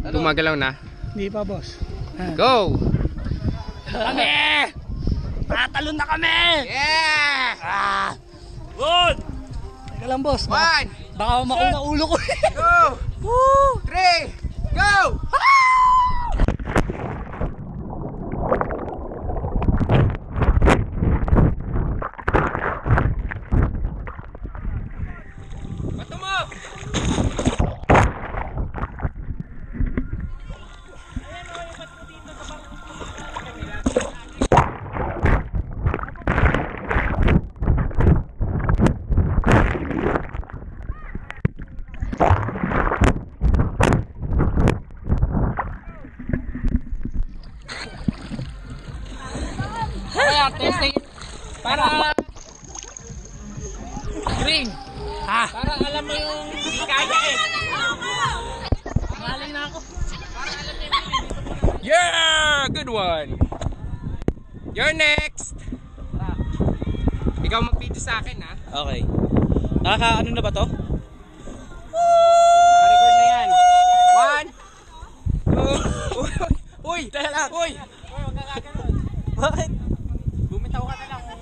Gumagalaw na? Hindi pa, boss. Go! Kami! Tatalon na kami! Yeah! Good! Teka lang, boss. 1, Baka mauna ulo ko. 2, 3, go! Bato mo! Kaya, testing. Para green. Ha? Para alam mo yung kaya eh. Galing na ako. Yeah! Good one! You're next! Ikaw mag-video sa akin, ha? Okay. Ano na ba to? Naka-record na yan. 1, 2, uy! Dahil lang. Uy! Bakit? Bumitaw ka na lang kung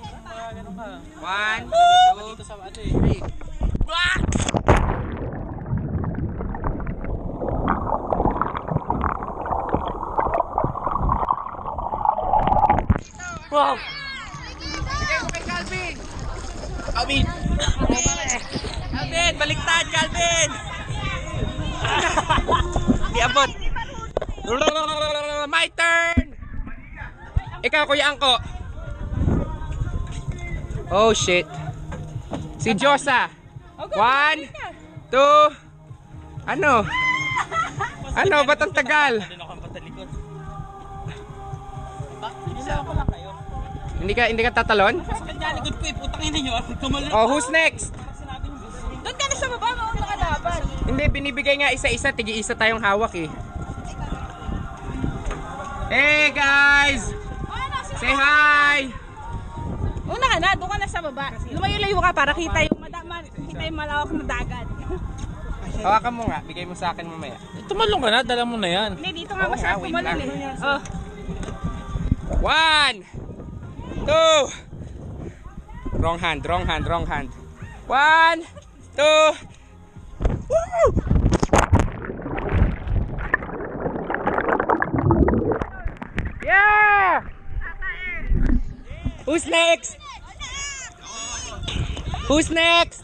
gano'n ka. 1, 2, Dito sa ano eh. 3. Wow! Bigay mo kay Calvin! Calvin! Calvin! Baliktad, Calvin! Di abot! My turn! Ikaw, Kuya Angko. Oh shit. Si Josa. 1, 2. Ano? Ano? Ba't ang tagal? Hindi ako ang patalikod. Isa ako lang kayo. Hindi ka tatalon? Mas kanyaligod ko eh. Putang ina nyo. Tumalun. Oh, who's next? Doon ka na sa baba. Mauna ka dapat. Hindi, binibigay nga isa-isa. Tigi-isa tayong hawak eh. Hey guys! Say hi! Una ka na, doon ka na sa baba. Lumayo-layo ka para kita yung malawak na dagat. Hawakan mo nga, bigay mo sa akin mamaya. Tumalun ka na. Dala mo na yan. Hindi, dito nga Oo masarap nga, wait tumalon lang. eh. Oh. 1, 2. Wrong hand. 1, 2. Woo! Yeah! Who's next? Who's next?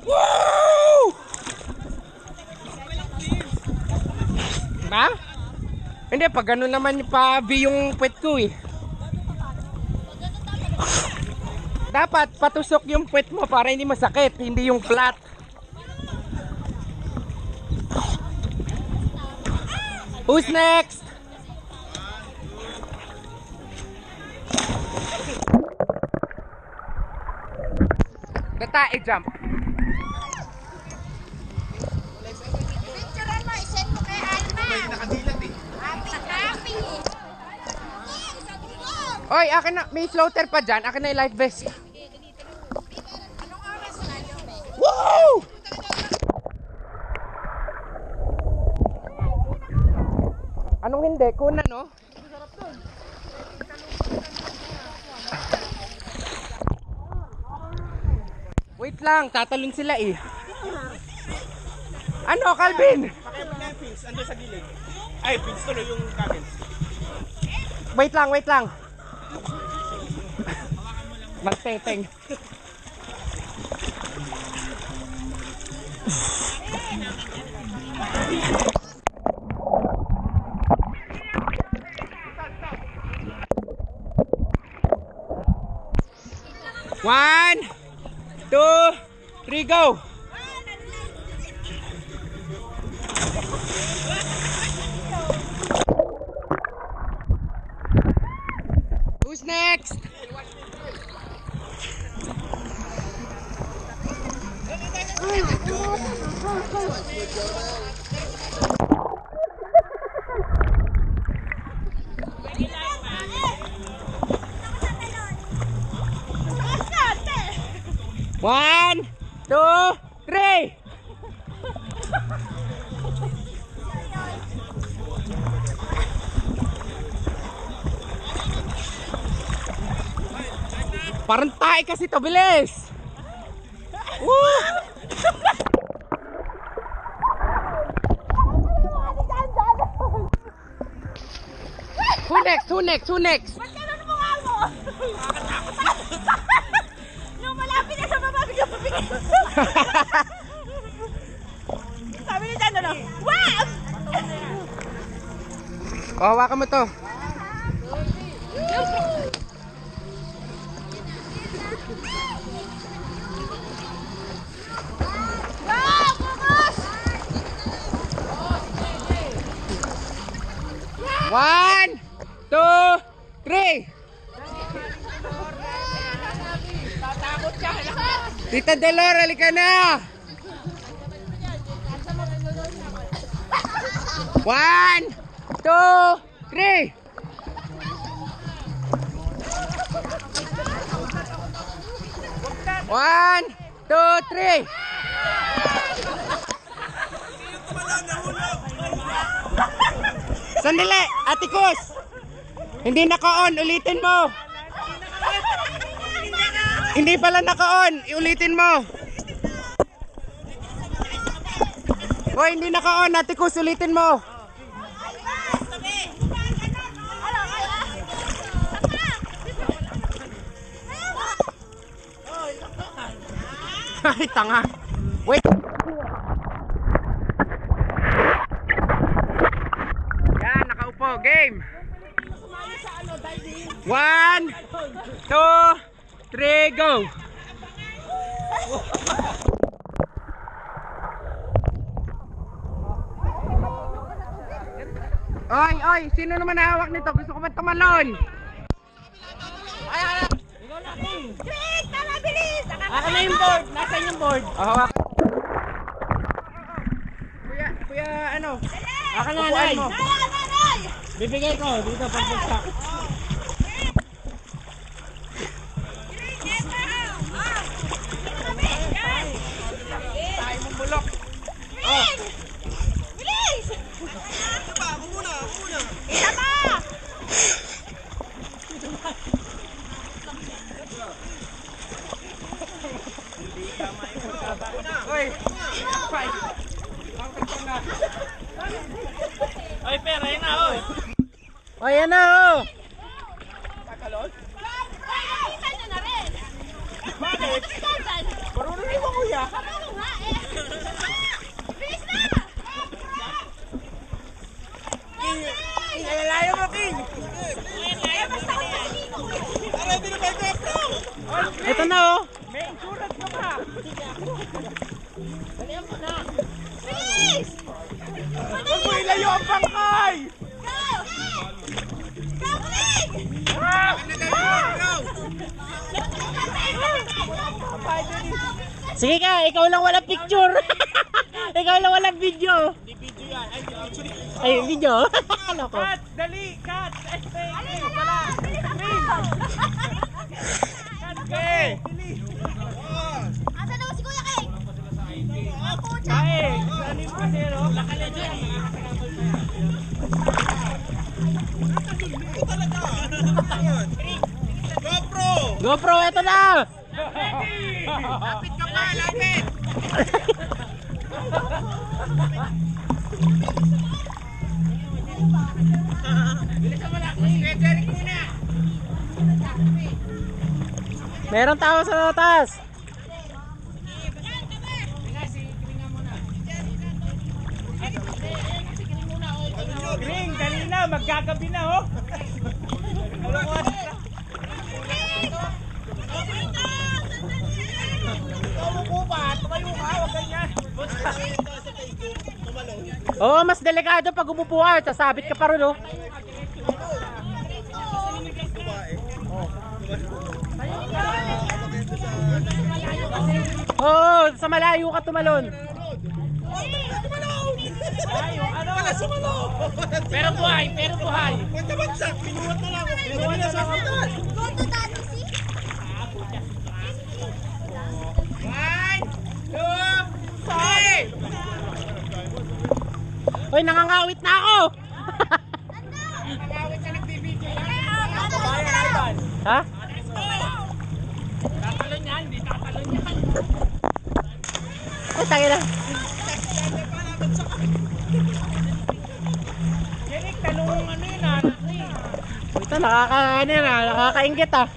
Woo! Ba? Hindi, pag gano'n naman pa-V yung puwet ko eh. Dapat patusok yung puwet mo para hindi masakit, hindi yung flat. Who's next? Gatae jump. Picturean mo, isend mo kay Alma. May nakadilat eh. Happy. Oy, akin na, may floater pa dyan. Akin na yung life vest. Anong oras na yun, May? Woo! Anong hindi? Kuna, no? Wait lang, tatalon sila eh. Ano, Calvin? Pakipag na yung pins. Ando sa gilid. Ay, pins tuloy yung cabins. Wait lang. Magteteng. One, 2, 3, go! Who's next? One, two, Parang tae kasi to, bilis! Woo! Who next? Who next? Who next? Ba't ganun ang mukha mo? Yung malapit na sa baba, bigla papigil. Sabi ni Jan, ano? Wow! Oh, hawakan mo to. Wow! Focus! 1, 2, 3. Tita Delor, halika na. 1, 2, 3. One, two, three. Sandali, Ate Kus. Hindi naka-on, ulitin mo. Hindi pala naka-on, ulitin mo. Hoy, hindi naka-on, Ate Kus, ulitin mo. Ay, tanga. Wait. Yan, nakaupo. Game. 1, 2, 3, go. Oy, oy, sino naman hawak nito? Gusto ko man tumalon. Greg, tara, bilis! Ako na yung board. Nasaan yung board? Hawak. Kuya, ano? Ako na, Upuan Nay. mo. Nanay! Bibigay ko dito pagpagsak. Tayo mong bulok. Greg! Bilis! Ako muna. Isa pa! Oy. Oy, pera yun na, oy. Oy, yan na, oh. Isa nyo na rin! Bakit? Marunong mo, kuya. Marunong nga eh! Bilis na! Alalayo mo, King. Eh, basta ako naliligo eh! Ready na ba yung GoPro? Ito na, oh. Bilis! Huwag mo ilayo ang bangkay. Go! Go, Greg! Sige ka, ikaw lang walang picture. Ikaw lang walang video. Ay, video. Ano ko? Dali, cut. Wala! Bilis ako! Okay. Asan naman si Kuya King? Ako, GoPro! GoPro, eto na. Lapit ka pa, lapit. Meron tao sa taas. Green, dali na, maggagabi na, oh. Oo, mas delikado pag umupo ka, sasabit ka pa rin, oh. Oo, sa malayo ka tumalon. Wala sumalo! Pero buhay, pero buhay. Punta bansa, pinuhat na lang. Pinuhat na sa hospital. Go to Daddy, see? 1, 2, 3. Hoy, nangangawit na ako. Nangawit ka nagbibideo. Ha? Tangin na. Yanik, tanong ano yun ah. Ito, nakakaingit ah.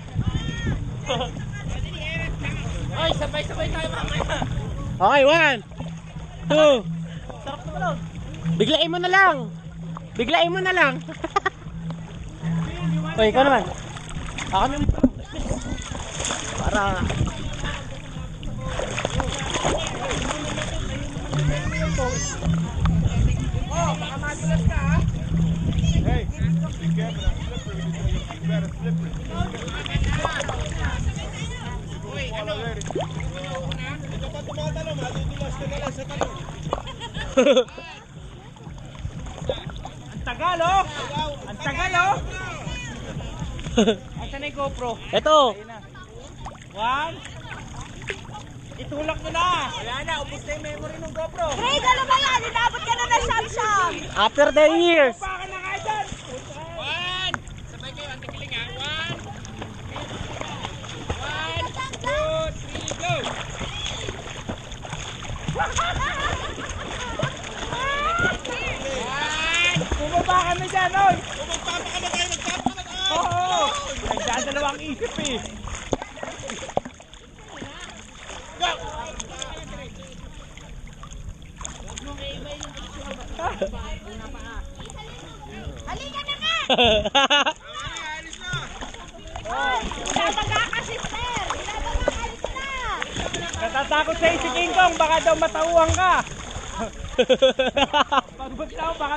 Ay, sabay-sabay tayo mamaya. Okay, 1, 2. Biglain mo na lang. Biglain mo na lang. Oy, ikaw naman. Ako naman. Para... Oh, baka madulas ka ha. Hey, be careful. I'm slippery. You better slippery. Uy, ano? Ito pa tumatalo, madudulas ka na lang sa talon. Ang tagal oh! Ang tagal oh! Asan na yung GoPro? Ito. One. Itulak mo na! Wala na, ubos na yung memory ng GoPro. Craig, ano ba yan? Inabot ka na ng Samsung. After 10 years. Baka na kayo dyan! One! Sabay kayo, ang takiling ha. One! One, two, three, go! One! Bumaba ka na dyan, oy! Magpapa ka na kayo, magpapa ka na kayo! Oo! Nagdadalawang isip eh. Halika na nga! Alis na! Ilabaga ka, sister! Ilabaga ka, alis na! Natatakot sa'yo si King Kong, baka daw matauhan ka. Pag baka